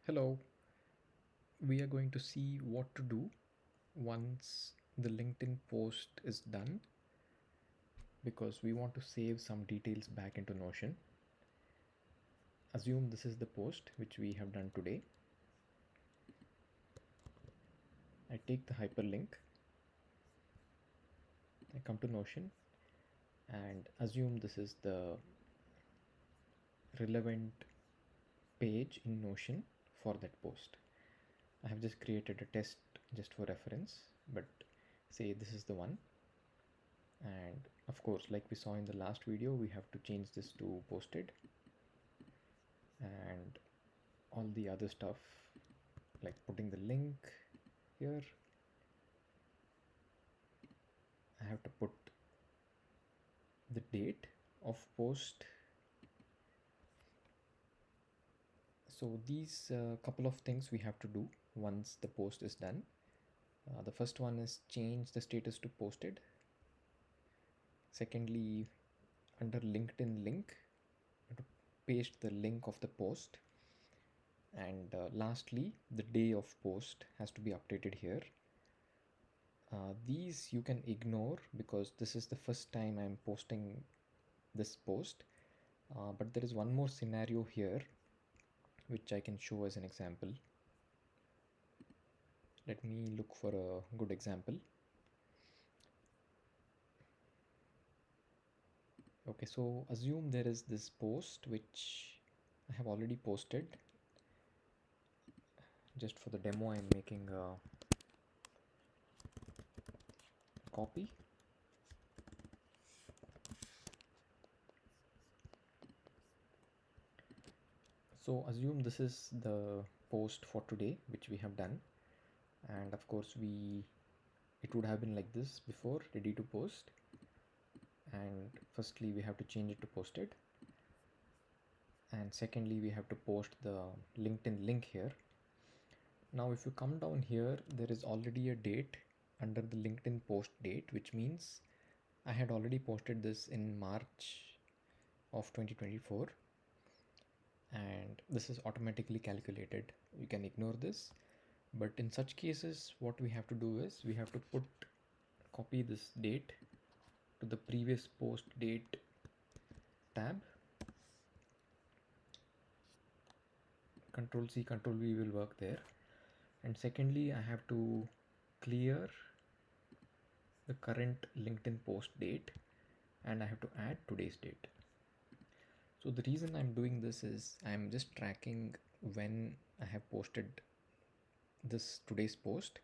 Hello, we are going to see what to do once the LinkedIn post is done because we want to save some details back into Notion. Assume this is the post which we have done today. I take the hyperlink, I come to Notion and assume this is the relevant page in Notion for that post. I have just created a test just for reference, but say this is the one. And of course, like we saw in the last video, we have to change this to posted and all the other stuff like putting the link here. I have to put the date of post. So these couple of things we have to do once the post is done. The first one is change the status to posted. Secondly, under LinkedIn link, to paste the link of the post. And lastly, the day of post has to be updated here. These you can ignore because this is the first time I'm posting this post. But there is one more scenario here which I can show as an example. Let me look for a good example. Okay, so assume there is this post which I have already posted. Just for the demo, I'm making a copy. So assume this is the post for today which we have done, and of course it would have been like this before, ready to post. And firstly we have to change it to posted, and secondly we have to post the LinkedIn link here. Now if you come down here, there is already a date under the LinkedIn post date, which means I had already posted this in March of 2024, and this is automatically calculated. You can ignore this, but in such cases what we have to do is we have to copy this date to the previous post date tab. Control C, Control V will work there. And secondly, I have to clear the current LinkedIn post date and I have to add today's date. So the reason I'm doing this is I'm just tracking when I have posted this today's post,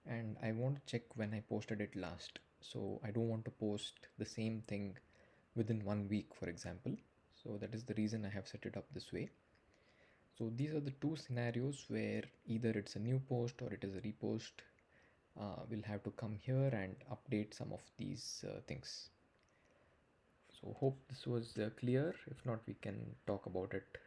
and I want to check when I posted it last. So I don't want to post the same thing within 1 week, for example. So that is the reason I have set it up this way. So these are the two scenarios where either it's a new post or it is a repost. We'll have to come here and update some of these things. So hope this was clear. If not, we can talk about it